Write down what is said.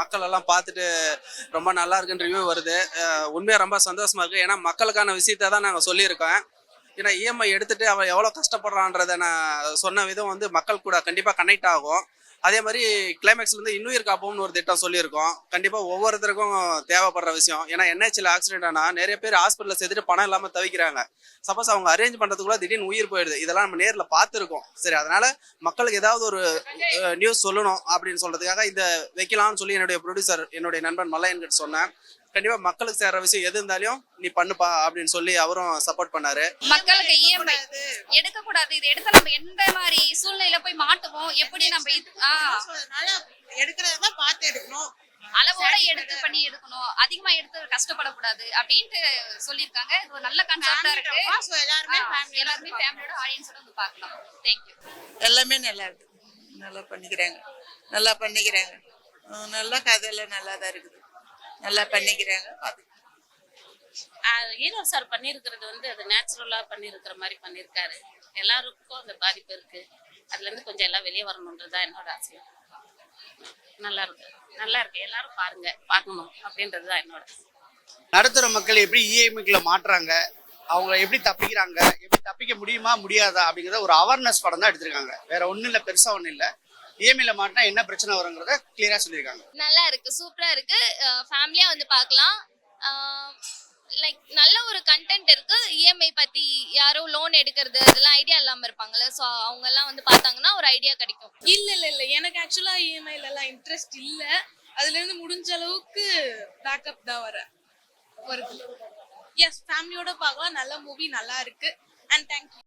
மக்கள் எல்லாம் பார்த்துட்டு ரொம்ப நல்லா இருக்குன்னு ரிவ்யூ வருது. உண்மையாக ரொம்ப சந்தோஷமா இருக்கு. ஏன்னா மக்களுக்கான விஷயத்தை தான் நாங்கள் சொல்லியிருக்கோம். ஏன்னா இஎம்ஐ எடுத்துட்டு அவன் எவ்வளோ கஷ்டப்படுறான்றதை நான் சொன்ன விதம் வந்து மக்கள் கூட கண்டிப்பாக கனெக்ட் ஆகும். அதே மாதிரி கிளைமேக்ஸ்ல இருந்து இன்னுயிர் காப்போம்னு ஒரு திட்டம் சொல்லியிருக்கோம். கண்டிப்பாக ஒவ்வொருத்தருக்கும் தேவைப்படுற விஷயம். ஏன்னா என்ஹெச்ல ஆக்சிடென்ட் ஆனால் நிறைய பேர் ஹாஸ்பிட்டலில் சேர்த்துட்டு பணம் இல்லாமல் தவிக்கிறாங்க. சப்போஸ் அவங்க அரேஞ்ச் பண்ணுறதுக்குள்ள திடீர்னு உயிர் போயிடுது. இதெல்லாம் நம்ம நேரில் பார்த்துருக்கோம். சரி, அதனால மக்களுக்கு ஏதாவது ஒரு நியூஸ் சொல்லணும் அப்படின்னு சொல்றதுக்காக இதை வைக்கலாம்னு சொல்லி என்னுடைய ப்ரொடியூசர் என்னுடைய நண்பன் மல்லையன்கிட்ட சொன்னேன். கண்டிப்பா மக்களுக்கு சேர்ற விஷயம் எது இருந்தாலும் நீ பண்ணுப்பா அப்படின்னு சொல்லி அவரும் சப்போர்ட் பண்ணாரு. மக்களுக்கு இஎம்ஐ எடுக்க கூடாது. இது எடுத்தா நம்ம எந்த மாதிரி சூழ்நிலையில போய் மாட்டுவோம், எப்படி நம்ம எடுக்கிறதா பார்த்து எடுக்கணும், அளவோட எடுத்து எடுக்கணும், அதிகமா எடுத்து கஷ்டப்படக்கூடாது அப்படின்ட்டு சொல்லியிருக்காங்க. இது ஒரு நல்ல கான்செப்டா இருக்கு. எல்லாருமே ஃபேமிலியோட ஆடியன்ஸோட வந்து பார்க்கலாம். தேங்க்யூ. எல்லாமே நல்லா இருக்கு, நல்லா பண்ணிக்கிறாங்க, நல்லா கதையெல்லாம் நல்லா தான் இருக்குது, நல்லா பண்ணிக்கிறாங்க. ஹீரோ சார் பண்ணியிருக்கிறது வந்து அது நேச்சுரலா பண்ணியிருக்கிற மாதிரி பண்ணியிருக்காரு. எல்லாருக்கும் அந்த பாதிப்பு இருக்கு. அதுல இருந்து கொஞ்சம் எல்லாம் வெளியே வரணுன்றதுதான் என்னோட ஆசை. நல்லா இருக்கு, எல்லாரும் பாருங்க, பார்க்கணும் அப்படின்றதுதான் என்னோட. நடுத்தர மக்கள் எப்படி இஎம்ஐக்குள்ள மாட்டுறாங்க, அவங்க எப்படி தப்பிக்கிறாங்க, எப்படி தப்பிக்க முடியுமா முடியாதா அப்படிங்கிறத ஒரு அவேர்னஸ் படம் தான் எடுத்திருக்காங்க. வேற ஒன்றும் இல்லை, பெருசா ஒன்றும் இல்லை. இஎம்ஐல மாட்டினா என்ன பிரச்சனை வருங்கிறத கிளியரா சொல்லியிருக்காங்க. நல்லா இருக்கு, சூப்பரா இருக்கு. ஃபேமிலியா வந்து பார்க்கலாம். லைக் நல்ல ஒரு கண்டென்ட் இருக்கு. இஎம்ஐ பத்தி யாரோ லோன் எடுக்கிறது அதெல்லாம் ஐடியா இல்லாம இருப்பாங்கல்ல, ஸோ அவங்க எல்லாம் வந்து பார்த்தாங்கன்னா ஒரு ஐடியா கிடைக்கும். இல்ல எனக்கு ஆக்சுவலா இஎம்ஐல எல்லாம் இன்ட்ரெஸ்ட் இல்ல. அதுல இருந்து முடிஞ்ச அளவுக்கு பேக்கப் தான் வருது. எஸ், ஃபேமிலியோட பார்க்கலாம். நல்ல மூவி, நல்லா இருக்கு. And thank you.